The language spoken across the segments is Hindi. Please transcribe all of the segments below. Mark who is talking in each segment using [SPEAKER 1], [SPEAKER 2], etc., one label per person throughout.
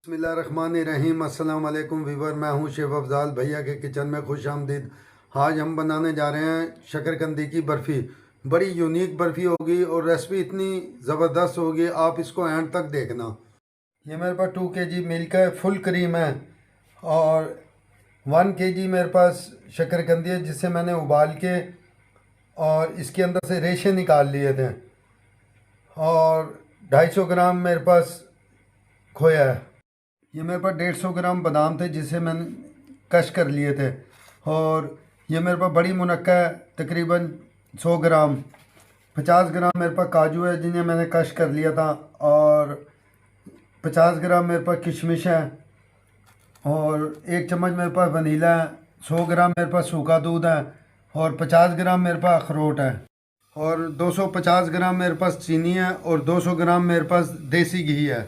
[SPEAKER 1] बिस्मिल्लाहिर्रहमानिर्रहीम। अस्सलाम वालेकुम वीवर, मैं हूं शेफ अफजाल भैया के किचन में खुश आमदीद। आज हम बनाने जा रहे हैं शकरकंदी की बर्फ़ी। बड़ी यूनिक बर्फ़ी होगी और रेसिपी इतनी ज़बरदस्त होगी, आप इसको एंड तक देखना। ये मेरे पास 2 kg मिल्क है, फुल क्रीम है और 1 kg मेरे पास शकरकंदी है जिसे मैंने उबाल के और इसके अंदर से रेशे निकाल लिए थे, और 250 ग्राम मेरे पास खोया है। ये मेरे पास 150 ग्राम बादाम थे जिसे मैंने कश कर लिए थे, और ये मेरे पास बड़ी मुनक्का है तकरीबन 100 ग्राम। 50 ग्राम मेरे पास काजू है जिन्हें मैंने कश कर लिया था, और 50 ग्राम मेरे पास किशमिश है, और 1 चम्मच मेरे पास वनीला है। 100 ग्राम मेरे पास सूखा दूध है, और 50 ग्राम मेरे पास अखरोट है, और 250 ग्राम मेरे पास चीनी है, और 200 ग्राम मेरे पास देसी घी है।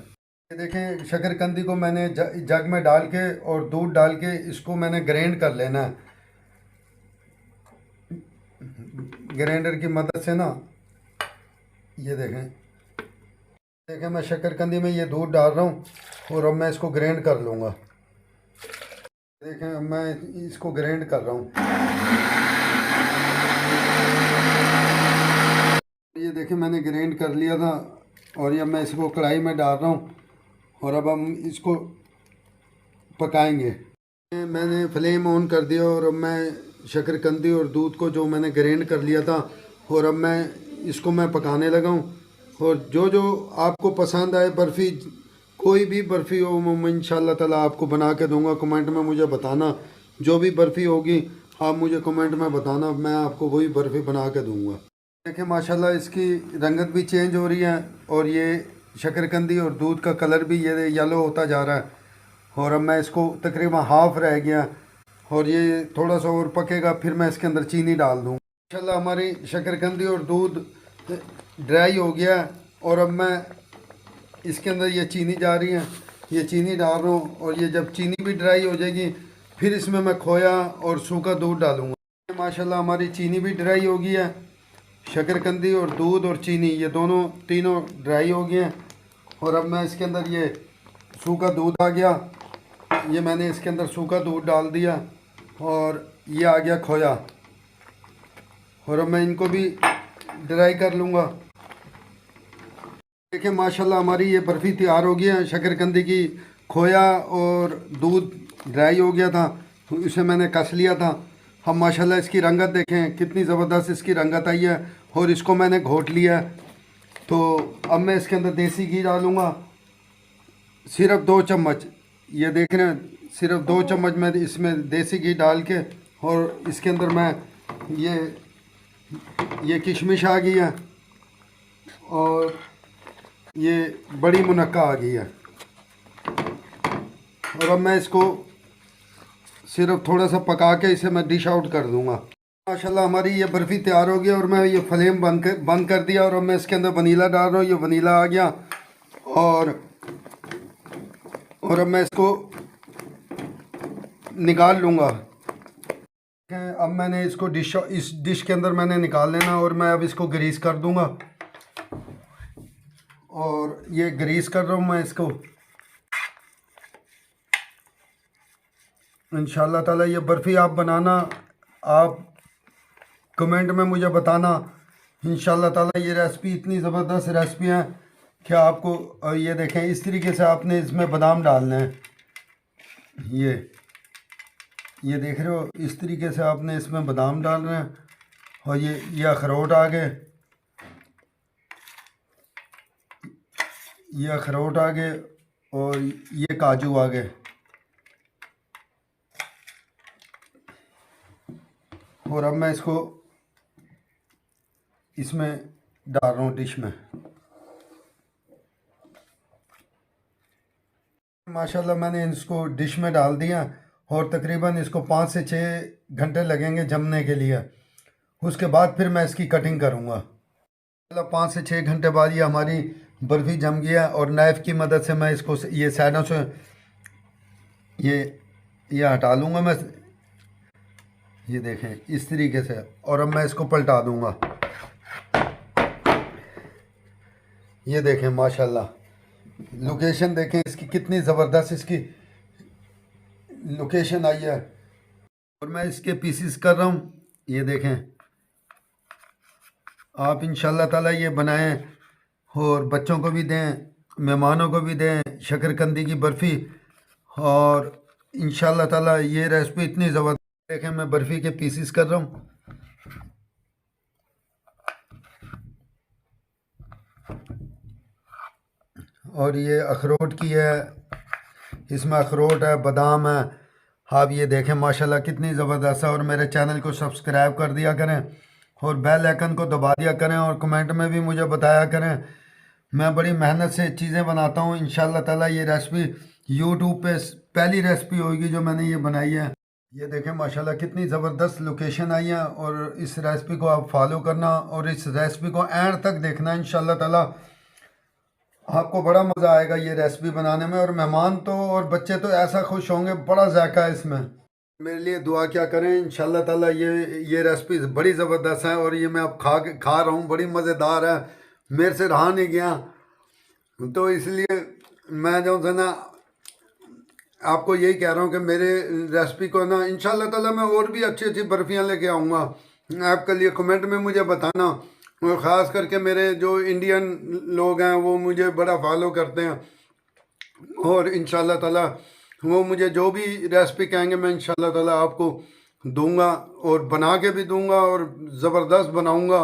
[SPEAKER 1] ये देखें, शकरकंदी को मैंने जग में डाल के और दूध डाल के इसको मैंने ग्राइंड कर लेना है ग्राइंडर की मदद से ना। ये देखें मैं शकरकंदी में ये दूध डाल रहा हूँ और अब मैं इसको ग्राइंड कर लूँगा। देखें, अब मैं इसको ग्राइंड कर रहा हूँ। ये देखें, मैंने ग्राइंड कर लिया था और ये मैं इसको कढ़ाई में डाल रहा हूँ, और अब हम इसको पकाएंगे। मैंने फ्लेम ऑन कर दिया और अब मैं शकरकंदी और दूध को जो मैंने ग्राइंड कर लिया था, और अब मैं इसको पकाने लगा हूँ। और जो जो आपको पसंद आए बर्फ़ी, कोई भी बर्फ़ी हो, मैं इंशाल्लाह ताला आपको बना के दूंगा। कमेंट में मुझे बताना, जो भी बर्फ़ी होगी आप मुझे कमेंट में बताना, मैं आपको वही बर्फ़ी बना के दूंगा। देखिए माशाल्लाह इसकी रंगत भी चेंज हो रही है, और ये शकरकंदी और दूध का कलर भी ये येलो होता जा रहा है, और अब मैं इसको तकरीबन हाफ़ रह गया, और ये थोड़ा सा और पकेगा, फिर मैं इसके अंदर चीनी डाल दूँ। माशाल्लाह हमारी शकरकंदी और दूध ड्राई हो गया, और अब मैं इसके अंदर ये चीनी जा रही है, ये चीनी डाल रहा हूँ, और ये जब चीनी भी ड्राई हो जाएगी फिर इसमें मैं खोया और सूखा दूध डालूँगा। माशाल्लाह हमारी चीनी भी ड्राई हो गई है, शकरकंदी और दूध और चीनी ये दोनों तीनों ड्राई हो गए हैं, और अब मैं इसके अंदर ये सूखा दूध आ गया, ये मैंने इसके अंदर सूखा दूध डाल दिया, और ये आ गया खोया, और अब मैं इनको भी ड्राई कर लूँगा। देखिए माशाल्लाह हमारी ये बर्फ़ी तैयार हो गई है शकरकंदी की। खोया और दूध ड्राई हो गया था तो इसे मैंने कस लिया था। हम माशाल्लाह इसकी रंगत देखें कितनी ज़बरदस्त इसकी रंगत आई है, और इसको मैंने घोट लिया है। तो अब मैं इसके अंदर देसी घी डालूँगा, सिर्फ 2 चम्मच। ये देख रहे हैं, सिर्फ 2 चम्मच मैं इसमें देसी घी डाल के, और इसके अंदर मैं ये किशमिश आ गई है, और ये बड़ी मुनक्का आ गई है, और अब मैं इसको सिर्फ थोड़ा सा पका के इसे मैं डिश आउट कर दूंगा। माशाल्लाह हमारी ये बर्फ़ी तैयार हो गई, और मैं ये फ्लेम बंद कर दिया, और अब मैं इसके अंदर वनीला डाल रहा हूँ। ये वनीला आ गया, और अब मैं इसको निकाल लूँगा। अब मैंने इसको इस डिश के अंदर मैंने निकाल लेना, और मैं अब इसको ग्रीस कर दूँगा, और ये ग्रीस कर रहा हूँ मैं इसको। इंशाल्लाह ताला ये बर्फ़ी आप बनाना, आप कमेंट में मुझे बताना। इंशाल्लाह ताला ये रेसिपी इतनी ज़बरदस्त रेसिपी है कि आपको, ये देखें इस तरीके से आपने इसमें बादाम डालने हैं। ये देख रहे हो, इस तरीके से आपने इसमें बादाम डालना है, और ये अखरोट आ गए, ये अखरोट आ गए, और ये काजू आ गए, और अब मैं इसको इसमें डाल रहा हूँ डिश में। माशाल्लाह मैंने इसको डिश में डाल दिया, और तकरीबन इसको 5 से 6 घंटे लगेंगे जमने के लिए। उसके बाद फिर मैं इसकी कटिंग करूँगा। 5 से 6 घंटे बाद ये हमारी बर्फ़ी जम गया, और नाइफ़ की मदद से मैं इसको ये साइडों से ये हटा लूँगा मैं। ये देखें इस तरीके से, और अब मैं इसको पलटा दूँगा। ये देखें माशाल्लाह लोकेशन देखें इसकी, कितनी ज़बरदस्त इसकी लोकेशन आई है। और मैं इसके पीसीस कर रहा हूँ, ये देखें। आप इंशाल्लाह ताला ये बनाएं और बच्चों को भी दें, मेहमानों को भी दें, शकरकंदी की बर्फ़ी। और इंशाल्लाह ताला ये रेसिपी इतनी ज़बरदस्त। देखें मैं बर्फ़ी के पीसीस कर रहा हूँ। और ये अखरोट की है, इसमें अखरोट है, बादाम है। आप ये देखें माशाल्लाह कितनी ज़बरदस्त है। और मेरे चैनल को सब्सक्राइब कर दिया करें और बेल आइकन को दबा दिया करें और कमेंट में भी मुझे बताया करें। मैं बड़ी मेहनत से चीज़ें बनाता हूँ। इंशाल्लाह ताला ये रेसिपी यूट्यूब पे पहली रेसिपी होगी जो मैंने ये बनाई है। ये देखें माशाल्लाह कितनी ज़बरदस्त लोकेशन आई है। और इस रेसिपी को आप फॉलो करना और इस रेसिपी को एंड तक देखना। इंशाल्लाह ताला आपको बड़ा मज़ा आएगा ये रेसिपी बनाने में। और मेहमान तो और बच्चे तो ऐसा खुश होंगे, बड़ा जायका है इसमें। मेरे लिए दुआ क्या करें। इंशाल्लाह ताला ये रेसिपी बड़ी ज़बरदस्त है और ये मैं अब खा रहा हूँ, बड़ी मज़ेदार है, मेरे से रहा नहीं गया। तो इसलिए मैं जो है ना आपको यही कह रहा हूँ कि मेरे रेसिपी को ना इंशाल्लाह ताला मैं और भी अच्छी अच्छी बर्फ़ियाँ लेके आऊँगा आपके लिए। कमेंट में मुझे बताना। और ख़ास करके मेरे जो इंडियन लोग हैं वो मुझे बड़ा फॉलो करते हैं। और इंशाल्लाह ताला वो मुझे जो भी रेसिपी कहेंगे मैं इंशाल्लाह ताला आपको दूंगा और बना के भी दूंगा और ज़बरदस्त बनाऊंगा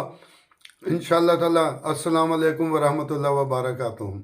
[SPEAKER 1] इंशाल्लाह ताला। अस्सलाम वालेकुम व रहमतुल्लाहि व बरकातुहू।